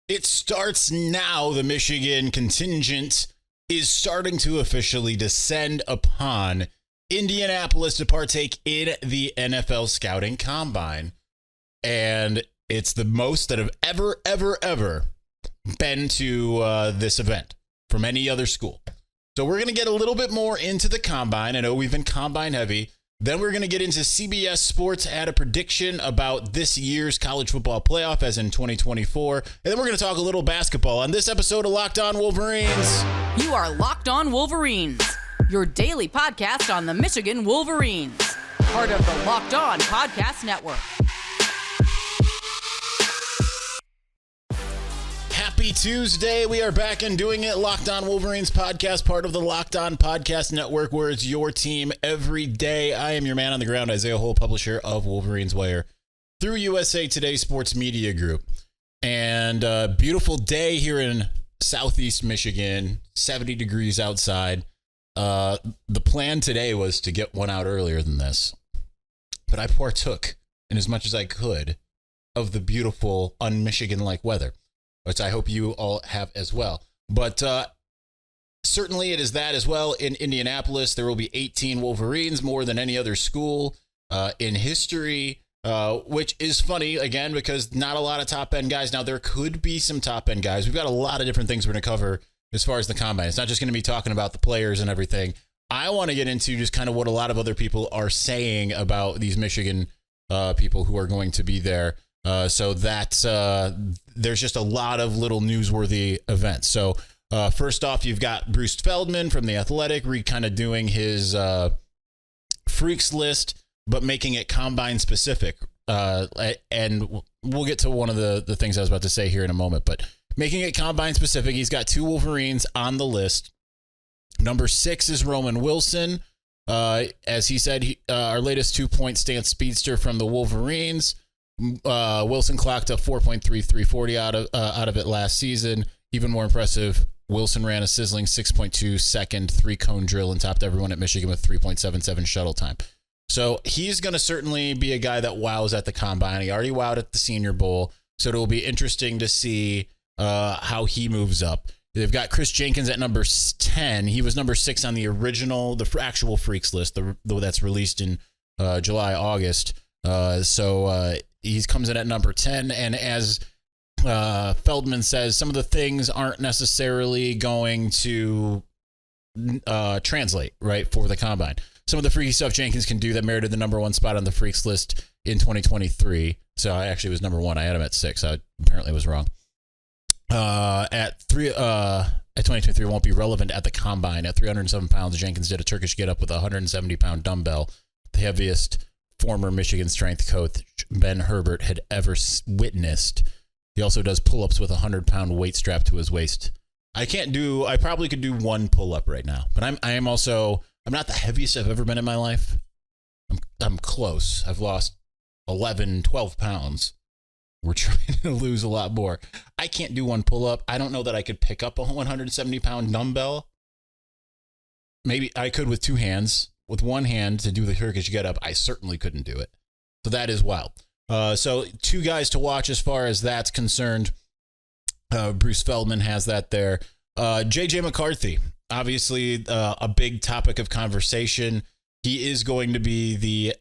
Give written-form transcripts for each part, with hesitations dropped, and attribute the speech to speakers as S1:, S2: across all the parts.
S1: It starts now. The Michigan contingent is starting to officially descend upon Indianapolis to partake in the NFL Scouting Combine. And it's the most that have ever been to this event from any other school. So we're going to get a little bit more into the Combine. I know we've been Combine heavy. Then we're going to get into CBS Sports, add a prediction about this year's college football playoff as in 2024. And then we're going to talk a little basketball on this episode of Locked On Wolverines.
S2: You are Locked On Wolverines, your daily podcast on the Michigan Wolverines, part of the Locked On Podcast Network.
S1: Happy Tuesday. We are back and doing it. Locked On Wolverines podcast, part of the Locked On Podcast Network, where it's your team every day. I am your man on the ground, Isaiah Hole, publisher of Wolverines Wire through USA Today Sports Media Group. And beautiful day here in Southeast Michigan, 70 degrees outside. The plan today was to get one out earlier than this, but I partook in as much as I could of the beautiful un-Michigan-like weather, which I hope you all have as well. But certainly it is that as well in Indianapolis. There will be 18 Wolverines, more than any other school in history, which is funny, again, because not a lot of top-end guys. Now, there could be some top-end guys. We've got a lot of different things we're going to cover as far as the Combine. It's not just going to be talking about the players and everything. I want to get into just kind of what a lot of other people are saying about these Michigan people who are going to be there. So that there's just a lot of little newsworthy events. So first off, you've got Bruce Feldman from The Athletic kind of doing his freaks list, but making it Combine specific. And we'll get to one of the things I was about to say here in a moment, but making it Combine specific. He's got two Wolverines on the list. Number 6 is Roman Wilson. As he said, our latest 2-point stance speedster from the Wolverines. Wilson clocked a 4.3340 out of it last season. Even more impressive, Wilson ran a sizzling 6.2 second 3-cone drill and topped everyone at Michigan with 3.77 shuttle time. So he's going to certainly be a guy that wows at the Combine. He already wowed at the Senior Bowl, so it will be interesting to see how he moves up. They've got Chris Jenkins at number 10. He was number 6 on the original, the actual Freaks list, that's released in July, August. He comes in at number 10, and as Feldman says, some of the things aren't necessarily going to translate, right, for the Combine. Some of the freaky stuff Jenkins can do that merited the number 1 spot on the Freaks list in 2023. So I actually was number 1. I had him at 6. I apparently was wrong. At 2023 won't be relevant at the Combine. At 307 pounds, Jenkins did a Turkish get-up with a 170-pound dumbbell, the heaviest former Michigan strength coach Ben Herbert had ever witnessed. He also does pull-ups with a 100-pound weight strapped to his waist. I probably could do one pull-up right now, but I'm not the heaviest I've ever been in my life. I'm close. I've lost 11, 12 pounds. We're trying to lose a lot more. I can't do one pull-up. I don't know that I could pick up a 170-pound dumbbell. Maybe I could with 2 hands. With 1 hand to do the Turkish get-up, I certainly couldn't do it. So that is wild. So 2 guys to watch as far as that's concerned. Bruce Feldman has that there. J.J. McCarthy, obviously a big topic of conversation. He is going to be the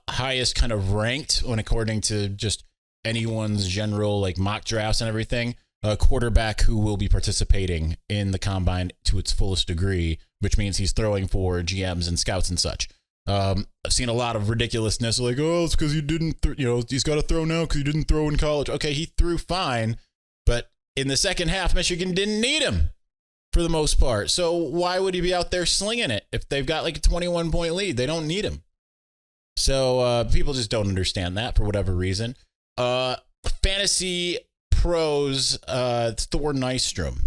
S1: highest kind of ranked, when according to just anyone's general like mock drafts and everything, quarterback who will be participating in the Combine to its fullest degree, which means he's throwing for GMs and scouts and such. I've seen a lot of ridiculousness like, oh, it's because you didn't, he's got to throw now because you didn't throw in college. Okay, he threw fine, but in the second half, Michigan didn't need him for the most part. So why would he be out there slinging it if they've got like a 21-point lead? They don't need him. So people just don't understand that for whatever reason. Fantasy Pros, Thor Nystrom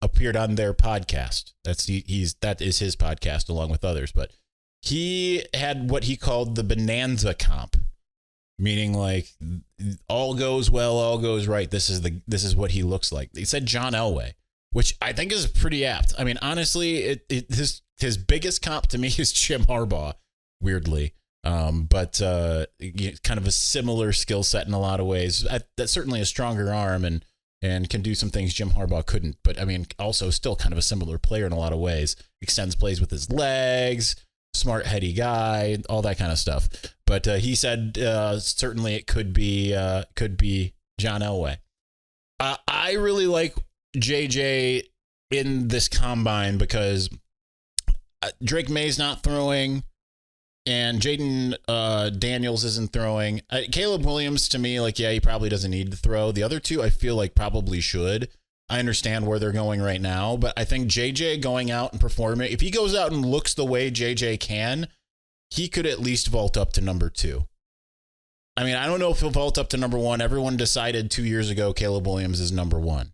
S1: appeared on their podcast. That is his podcast along with others, but he had what he called the bonanza comp, meaning like all goes well, all goes right. This is what he looks like. He said John Elway, which I think is pretty apt. I mean, honestly, his biggest comp to me is Jim Harbaugh, weirdly. But kind of a similar skill set in a lot of ways. That's certainly a stronger arm and and can do some things Jim Harbaugh couldn't. But I mean, also still kind of a similar player in a lot of ways. Extends plays with his legs, smart, heady guy, all that kind of stuff. But he said certainly it could be John Elway. I really like JJ in this combine because Drake May's not throwing, and Jaden Daniels isn't throwing. Caleb Williams, to me, like, yeah, he probably doesn't need to throw. The other two, I feel like probably should. I understand where they're going right now, but I think JJ going out and performing, if he goes out and looks the way JJ can, he could at least vault up to number 2. I mean, I don't know if he'll vault up to number 1. Everyone decided 2 years ago Caleb Williams is number 1.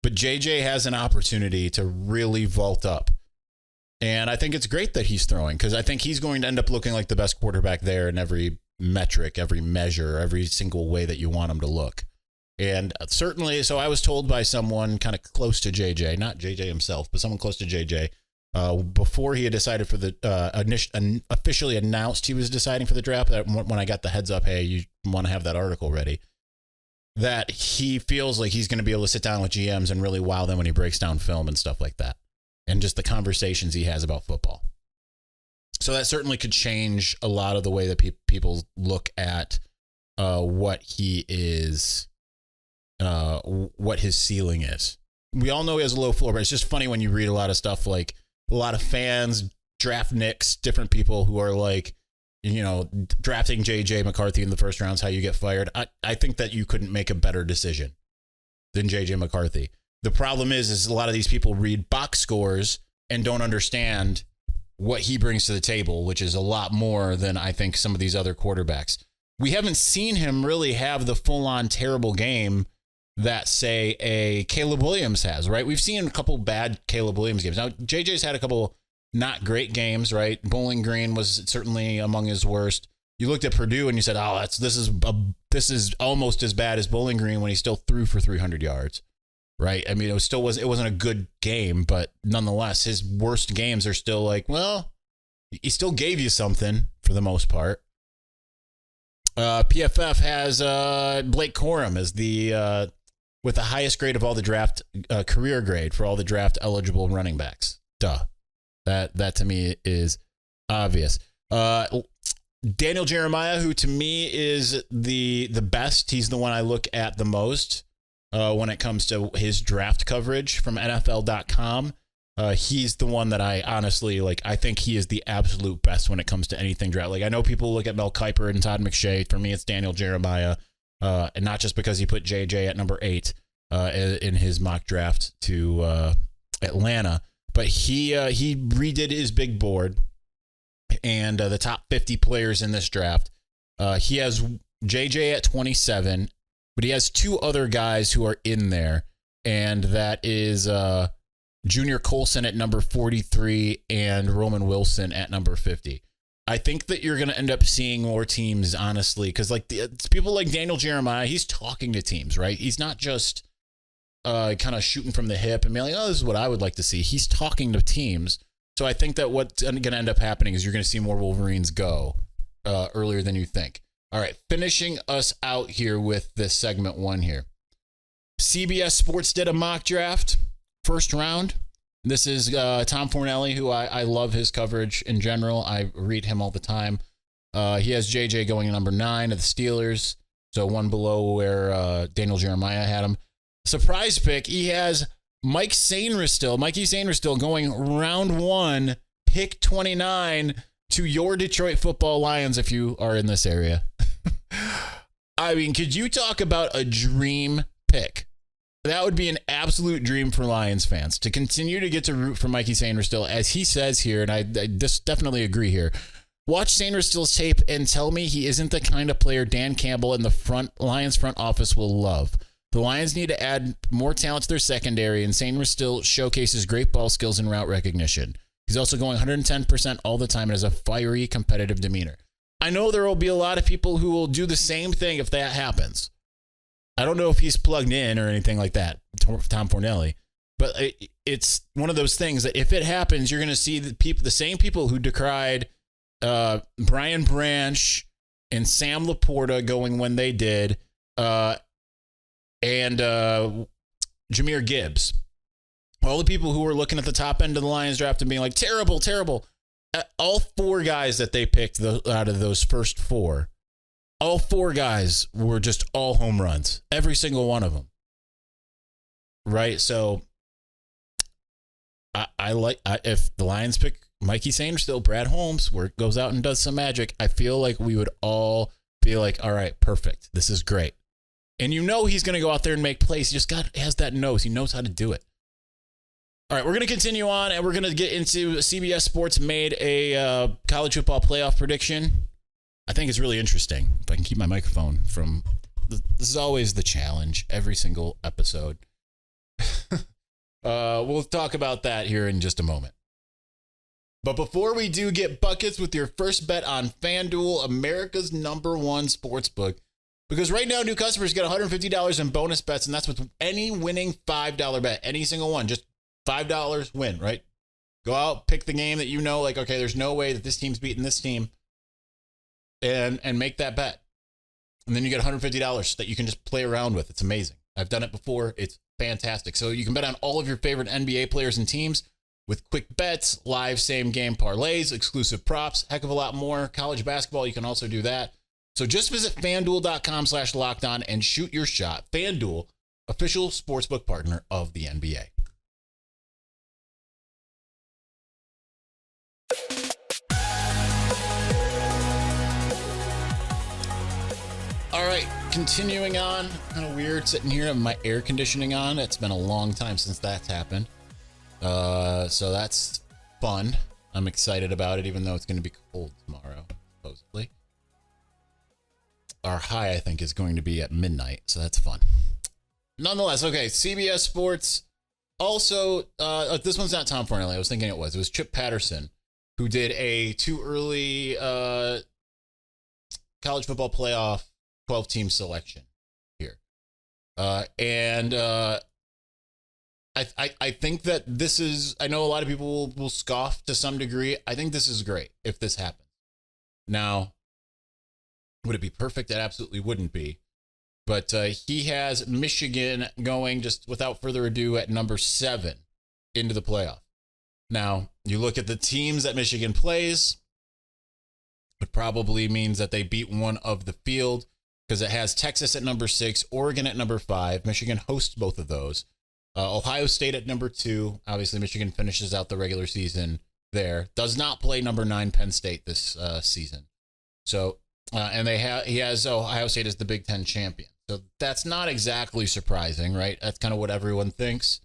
S1: But JJ has an opportunity to really vault up. And I think it's great that he's throwing, because I think he's going to end up looking like the best quarterback there in every metric, every measure, every single way that you want him to look. And certainly, so I was told by someone kind of close to JJ, not JJ himself, but someone close to JJ, before he had decided for the officially announced he was deciding for the draft, when I got the heads up, hey, you want to have that article ready, that he feels like he's going to be able to sit down with GMs and really wow them when he breaks down film and stuff like that. And just the conversations he has about football. So that certainly could change a lot of the way that people look at what he is, what his ceiling is. We all know he has a low floor, but it's just funny when you read a lot of stuff, like a lot of fans, draft nicks, different people who are like, you know, drafting J.J. McCarthy in the first round is how you get fired. I think that you couldn't make a better decision than J.J. McCarthy. The problem is a lot of these people read box scores and don't understand what he brings to the table, which is a lot more than I think some of these other quarterbacks. We haven't seen him really have the full-on terrible game that, say, a Caleb Williams has, right? We've seen a couple bad Caleb Williams games. Now, JJ's had a couple not great games, right? Bowling Green was certainly among his worst. You looked at Purdue and you said, oh, this is almost as bad as Bowling Green when he still threw for 300 yards. Right. I mean, it wasn't a good game, but nonetheless, his worst games are still like, well, he still gave you something for the most part. PFF has Blake Corum as with the highest grade of all the draft career grade for all the draft eligible running backs. Duh. That to me is obvious. Daniel Jeremiah, who to me is the best. He's the one I look at the most. When it comes to his draft coverage from NFL.com, he's the one that I honestly like. I think he is the absolute best when it comes to anything draft. Like, I know people look at Mel Kiper and Todd McShay. For me, it's Daniel Jeremiah, and not just because he put JJ at number 8 in his mock draft to Atlanta, but he redid his big board and the top 50 players in this draft. He has JJ at 27. But he has 2 other guys who are in there, and that is Junior Colson at number 43 and Roman Wilson at number 50. I think that you're going to end up seeing more teams, honestly, because like it's people like Daniel Jeremiah, he's talking to teams, right? He's not just kind of shooting from the hip and being like, oh, this is what I would like to see. He's talking to teams. So I think that what's going to end up happening is you're going to see more Wolverines go earlier than you think. All right, finishing us out here with this segment 1 here. CBS Sports did a mock draft, first round. This is Tom Fornelli, who I love his coverage in general. I read him all the time. He has JJ going number 9 of the Steelers, so one below where Daniel Jeremiah had him. Surprise pick, he has Mikey Sainristil going round 1, pick 29 to your Detroit Football Lions if you are in this area. I mean, could you talk about a dream pick? That would be an absolute dream for Lions fans to continue to get to root for Mikey Sainristil, as he says here, and I just definitely agree here. Watch Sainristil's tape and tell me he isn't the kind of player Dan Campbell and the Lions front office will love. The Lions need to add more talent to their secondary, and Sainristil showcases great ball skills and route recognition. He's also going 110% all the time and has a fiery, competitive demeanor. I know there will be a lot of people who will do the same thing if that happens. I don't know if he's plugged in or anything like that, Tom Fornelli, but it's one of those things that if it happens, you're going to see the same people who decried Brian Branch and Sam Laporta going when they did, and and Jahmyr Gibbs. All the people who were looking at the top end of the Lions draft and being like, terrible, terrible. All four guys that they picked out of those first four, all four guys were just all home runs. Every single one of them. Right? So I like if the Lions pick Mikey Sainristil, Brad Holmes, where it goes out and does some magic, I feel like we would all be like, all right, perfect. This is great. And you know he's going to go out there and make plays. He just has that nose. He knows how to do it. All right, we're going to continue on, and we're going to get into CBS Sports made a college football playoff prediction. I think it's really interesting. If I can keep my microphone from... This is always the challenge, every single episode. We'll talk about that here in just a moment. But before we do, get buckets with your first bet on FanDuel, America's #1 sportsbook. Because right now, new customers get $150 in bonus bets, and that's with any winning $5 bet. Any single one. Just $5 win, right? Go out, pick the game that you know, like, okay, there's no way that this team's beating this team, and make that bet. And then you get $150 that you can just play around with. It's amazing. I've done it before. It's fantastic. So you can bet on all of your favorite NBA players and teams with quick bets, live same-game parlays, exclusive props, heck of a lot more. College basketball, you can also do that. So just visit FanDuel.com/lockedon and shoot your shot. FanDuel, official sportsbook partner of the NBA. All right, continuing on. Kind of weird sitting here with my air conditioning on. It's been a long time since that's happened. So that's fun. I'm excited about it, even though it's going to be cold tomorrow, supposedly. Our high, I think, is going to be at midnight, so that's fun. Nonetheless, okay, CBS Sports. Also, this one's not Tom Fornelli. I was thinking it was. It was Chip Patterson, who did a too early college football playoff 12-team selection here. I think that this is, I know a lot of people will scoff to some degree. I think this is great if this happens. Now, would it be perfect? It absolutely wouldn't be. But he has Michigan going, just without further ado, at number 7 into the playoff. Now, you look at the teams that Michigan plays, it probably means that they beat one of the field, because it has Texas at number 6, Oregon at number 5. Michigan hosts both of those. Ohio State at number 2. Obviously, Michigan finishes out the regular season there. Does not play number 9 Penn State this season. So, and he has Ohio State as the Big Ten champion. So that's not exactly surprising, right? That's kind of what everyone thinks.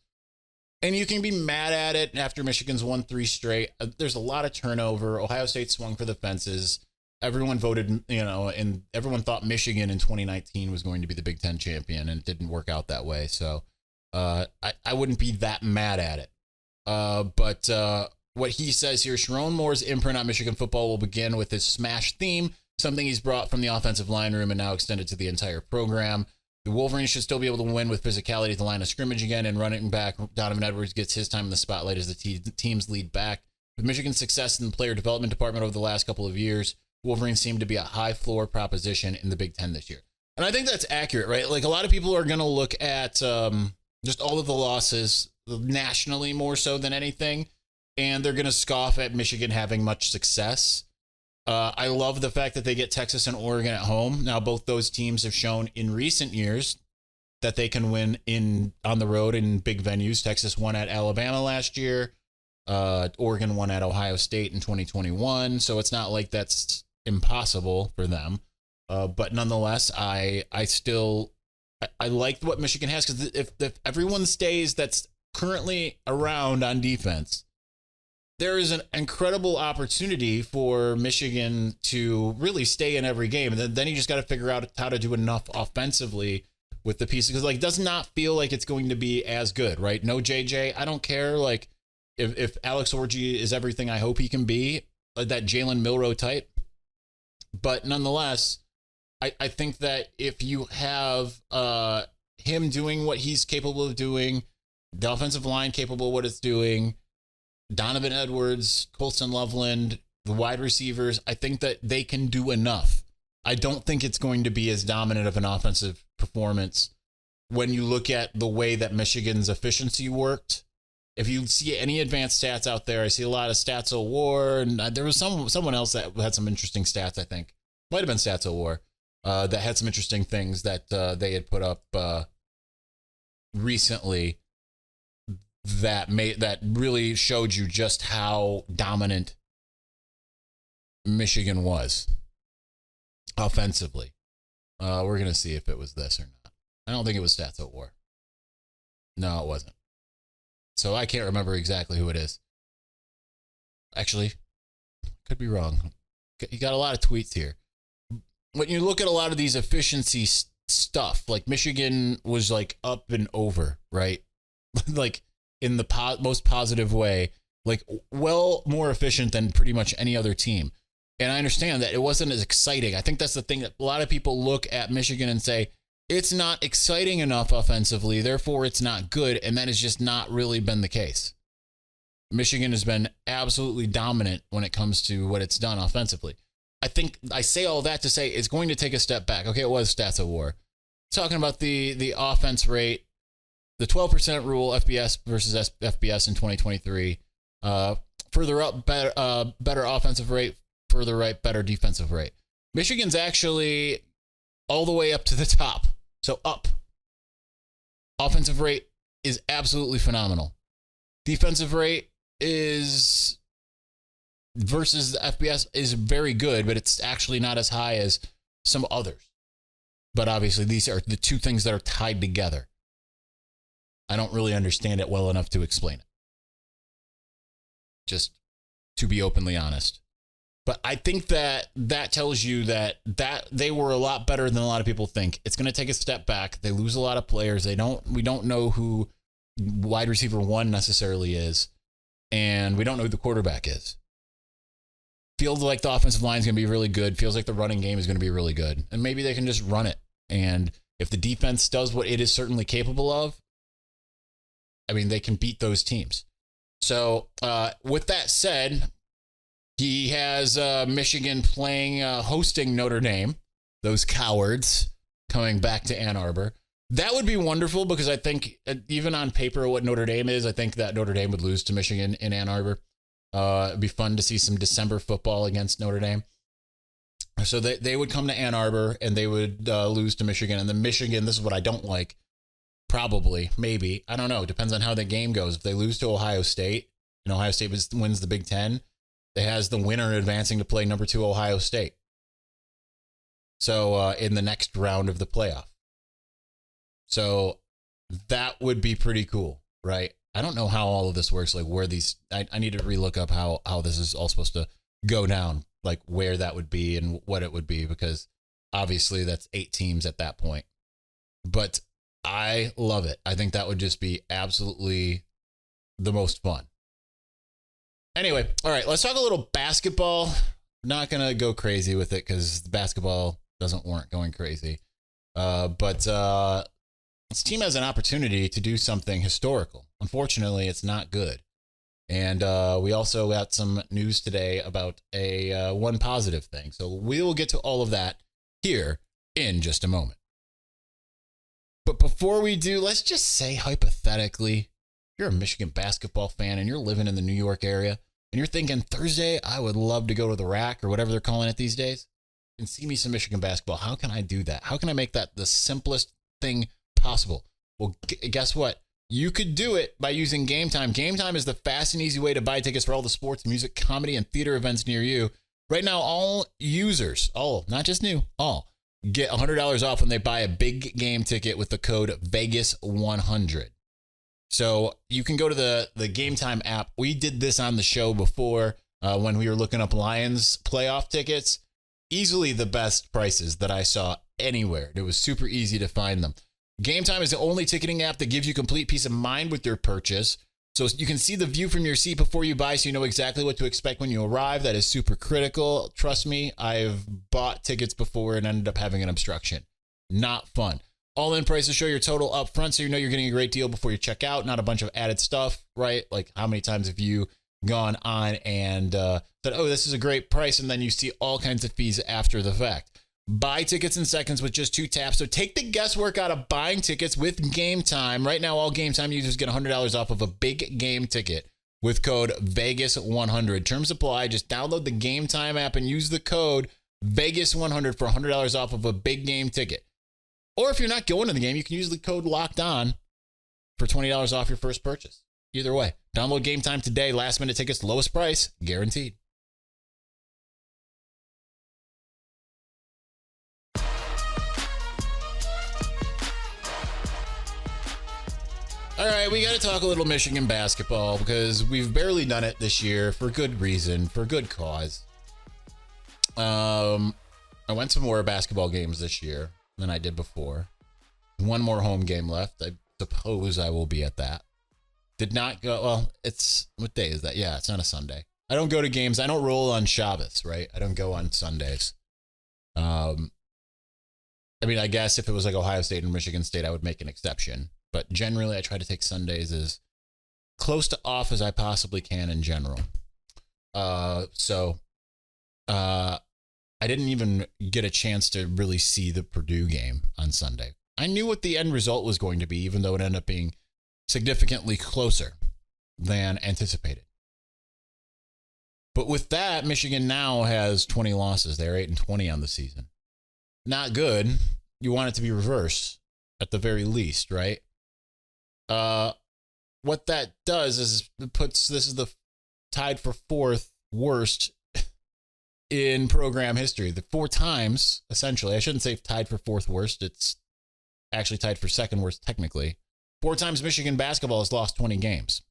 S1: And you can be mad at it after Michigan's won 3 straight. There's a lot of turnover. Ohio State swung for the fences. Everyone voted, and everyone thought Michigan in 2019 was going to be the Big Ten champion, and it didn't work out that way. So I wouldn't be that mad at it. But what he says here, Sharon Moore's imprint on Michigan football will begin with his smash theme, something he's brought from the offensive line room and now extended to the entire program. The Wolverines should still be able to win with physicality at the line of scrimmage again, and running back Donovan Edwards gets his time in the spotlight as the team's lead back. With Michigan's success in the player development department over the last couple of years, Wolverines seem to be a high floor proposition in the Big Ten this year. And I think that's accurate, right? Like, a lot of people are going to look at just all of the losses nationally more so than anything, and they're going to scoff at Michigan having much success. I love the fact that they get Texas and Oregon at home. Now, both those teams have shown in recent years that they can win on the road in big venues. Texas won at Alabama last year. Oregon won at Ohio State in 2021. So it's not like that's impossible for them. But nonetheless, I like what Michigan has, because if everyone stays that's currently around on defense, there is an incredible opportunity for Michigan to really stay in every game. And then you just got to figure out how to do enough offensively with the pieces, because, like, it does not feel like it's going to be as good, right? No JJ. I don't care. Like, if Alex Orji is everything I hope he can be, that Jalen Milroe type. But nonetheless, I think that if you have him doing what he's capable of doing, the offensive line capable of what it's doing, Donovan Edwards, Colston Loveland, the wide receivers, I think that they can do enough. I don't think it's going to be as dominant of an offensive performance when you look at the way that Michigan's efficiency worked. If you see any advanced stats out there, I see a lot of Stats of War, and there was someone else that had some interesting stats, I think. Might have been Stats of War, that had some interesting things that they had put up recently that really showed you just how dominant Michigan was offensively. We're going to see if it was this or not. I don't think it was Stats of War. No, it wasn't. So I can't remember exactly who it is. Actually, could be wrong. You got a lot of tweets here. When you look at a lot of these efficiency stuff, like Michigan was like up and over, right? Like in the most positive way, like well more efficient than pretty much any other team. And I understand that it wasn't as exciting. I think that's the thing that a lot of people look at Michigan and say, it's not exciting enough offensively, therefore it's not good. And that has just not really been the case. Michigan has been absolutely dominant when it comes to what it's done offensively. I think I say all that to say it's going to take a step back. Okay, it was Stats of War. Talking about the offense rate, the 12% rule, FBS versus FBS in 2023. Further up, better offensive rate. Further right, better defensive rate. Michigan's actually all the way up to the top. So up. Offensive rate is absolutely phenomenal. Defensive rate is versus the FBS is very good, but it's actually not as high as some others. But obviously, these are the two things that are tied together. I don't really understand it well enough to explain it. Just to be openly honest. But I think that tells you that they were a lot better than a lot of people think. It's going to take a step back. They lose a lot of players. We don't know who wide receiver 1 necessarily is, and we don't know who the quarterback is. Feels like the offensive line is going to be really good. Feels like the running game is going to be really good, and maybe they can just run it. And if the defense does what it is certainly capable of, I mean, they can beat those teams. So with that said, he has Michigan hosting Notre Dame, those cowards coming back to Ann Arbor. That would be wonderful because I think even on paper what Notre Dame is, I think that Notre Dame would lose to Michigan in Ann Arbor. It'd be fun to see some December football against Notre Dame. So they would come to Ann Arbor and they would lose to Michigan. And then Michigan, this is what I don't like, probably, maybe, I don't know. It depends on how the game goes. If they lose to Ohio State and Ohio State wins the Big Ten, it has the winner advancing to play number 2 Ohio State. So in the next round of the playoff. So that would be pretty cool, right? I don't know how all of this works, like where these, I need to relook up how this is all supposed to go down, like where that would be and what it would be, because obviously that's 8 teams at that point. But I love it. I think that would just be absolutely the most fun. Anyway, all right, let's talk a little basketball. Not going to go crazy with it because basketball doesn't warrant going crazy. But this team has an opportunity to do something historical. Unfortunately, it's not good. And we also got some news today about a one positive thing. So we will get to all of that here in just a moment. But before we do, let's just say hypothetically, you're a Michigan basketball fan and you're living in the New York area and you're thinking Thursday, I would love to go to the rack or whatever they're calling it these days and see me some Michigan basketball. How can I do that? How can I make that the simplest thing possible? Well, guess what? You could do it by using Game Time. Game Time is the fast and easy way to buy tickets for all the sports, music, comedy, and theater events near you. Right now, all users, not just new, all get $100 off when they buy a big game ticket with the code Vegas100. So you can go to the Game Time app. We did this on the show before when we were looking up Lions playoff tickets. Easily the best prices that I saw anywhere. It was super easy to find them. Game Time is the only ticketing app that gives you complete peace of mind with your purchase. So you can see the view from your seat before you buy, so you know exactly what to expect when you arrive. That is super critical. Trust me, I've bought tickets before and ended up having an obstruction. Not fun. All-in prices show your total up front, so you know you're getting a great deal before you check out. Not a bunch of added stuff, right? Like how many times have you gone on and said, oh, this is a great price, and then you see all kinds of fees after the fact. Buy tickets in seconds with just 2 taps. So take the guesswork out of buying tickets with Game Time. Right now, all Game Time users get $100 off of a big game ticket with code Vegas100. Terms apply. Just download the Game Time app and use the code Vegas100 for $100 off of a big game ticket. Or if you're not going to the game, you can use the code Locked On for $20 off your first purchase. Either way, download Game Time today. Last minute tickets, lowest price, guaranteed. All right, we got to talk a little Michigan basketball because we've barely done it this year for good reason, for good cause. I went to more basketball games this year than I did before. One more home game left. I suppose I will be at that. Did not go. Well, what day is that? Yeah, it's not a Sunday. I don't go to games. I don't roll on Shabbos, right? I don't go on Sundays. I mean, I guess if it was like Ohio State and Michigan State, I would make an exception. But generally, I try to take Sundays as close to off as I possibly can in general. So I didn't even get a chance to really see the Purdue game on Sunday. I knew what the end result was going to be, even though it ended up being significantly closer than anticipated. But with that, Michigan now has 20 losses. They're 8-20 on the season. Not good. You want it to be reverse at the very least, right? What that does is this is the tied for 4th worst in program history. The 4 times, essentially, I shouldn't say tied for 4th worst. It's actually tied for 2nd worst, technically. 4 times Michigan basketball has lost 20 games.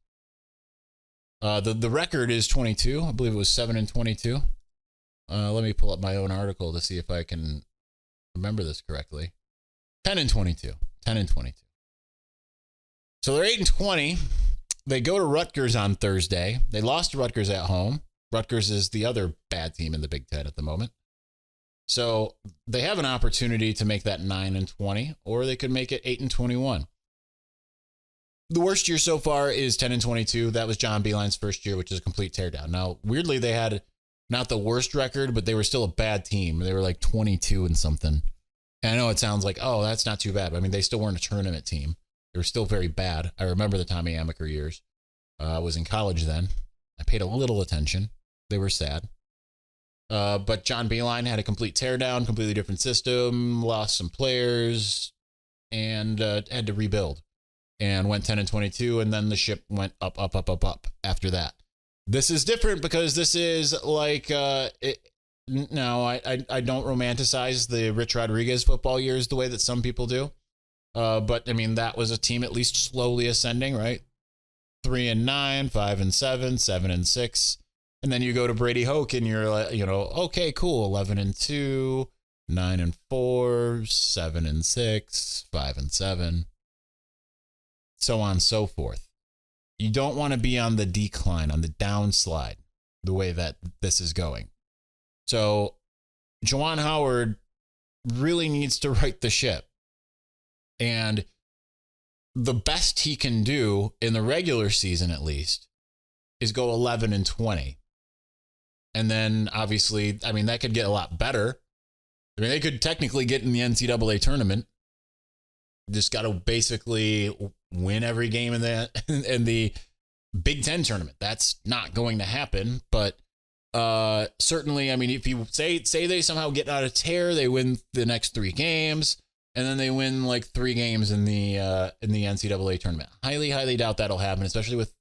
S1: The record is 22. I believe it was 7-22. Let me pull up my own article to see if I can remember this correctly. 10-22. 10-22. So they're 8-20. They go to Rutgers on Thursday. They lost to Rutgers at home. Rutgers is the other bad team in the Big Ten at the moment. So they have an opportunity to make that 9-20, or they could make it 8-21. The worst year so far is 10-22. That was John Beilein's first year, which is a complete teardown. Now, weirdly, they had not the worst record, but they were still a bad team. They were like 22 and something. And I know it sounds like, oh, that's not too bad. I mean, they still weren't a tournament team. They were still very bad. I remember the Tommy Amaker years. I was in college then. I paid a little attention. They were sad. But John Beilein had a complete teardown, completely different system, lost some players, and had to rebuild. And went 10-22, and then the ship went up after that. This is different because this is like, I don't romanticize the Rich Rodriguez football years the way that some people do. But I mean, that was a team at least slowly ascending, right? 3-9, 5-7, 7-6. And then you go to Brady Hoke and you're like, okay, cool. 11-2, 9-4, 7-6, 5-7, so on and so forth. You don't want to be on the decline, on the downslide, the way that this is going. So Juwan Howard really needs to right the ship. And the best he can do in the regular season, at least, is go 11-20. And then, obviously, I mean, that could get a lot better. I mean, they could technically get in the NCAA tournament. Just got to basically win every game in the Big Ten tournament. That's not going to happen. But certainly, I mean, if you say they somehow get out of tear, they win the next 3 games. And then they win like 3 games in the NCAA tournament. Highly, highly doubt that'll happen, especially with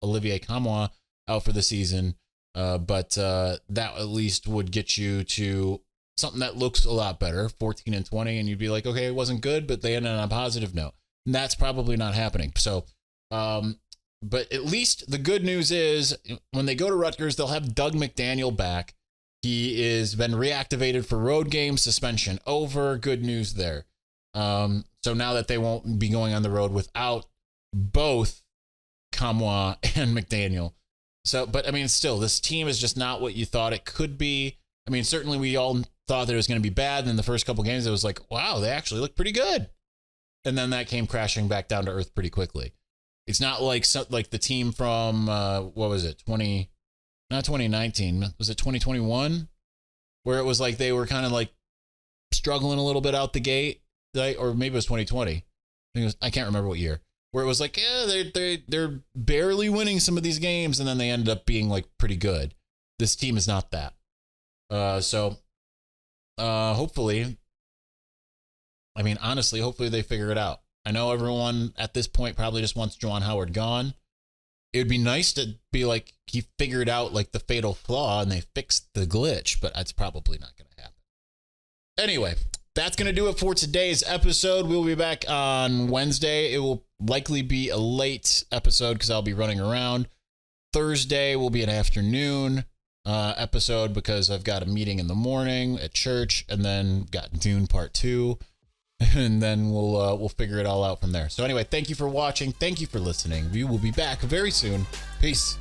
S1: Olivier Camois out for the season. But that at least would get you to something that looks a lot better, 14-20, and you'd be like, okay, it wasn't good, but they ended on a positive note. And that's probably not happening. So, but at least the good news is when they go to Rutgers, they'll have Doug McDaniel back. He is been reactivated for road game, suspension over. Good news there. So now that they won't be going on the road without both Camois and McDaniel. So, but I mean, still, this team is just not what you thought it could be. I mean, certainly we all thought that it was going to be bad. And in the first couple games, it was like, wow, they actually look pretty good. And then that came crashing back down to earth pretty quickly. It's not like the team from, what was it? Not 2019. Was it 2021? Where it was like they were kind of like struggling a little bit out the gate, like, or maybe it was 2020. I can't remember what year, where it was like, yeah, they're barely winning some of these games, and then they ended up being like pretty good. This team is not that. So hopefully, I mean, honestly, hopefully they figure it out. I know everyone at this point probably just wants Juwan Howard gone. It would be nice to be like he figured out like the fatal flaw and they fixed the glitch, but that's probably not going to happen. Anyway, that's going to do it for today's episode. We'll be back on Wednesday. It will likely be a late episode because I'll be running around. Thursday will be an afternoon episode because I've got a meeting in the morning at church, and then got Dune Part 2, and then we'll figure it all out from there. So anyway, thank you for watching. Thank you for listening. We will be back very soon. Peace.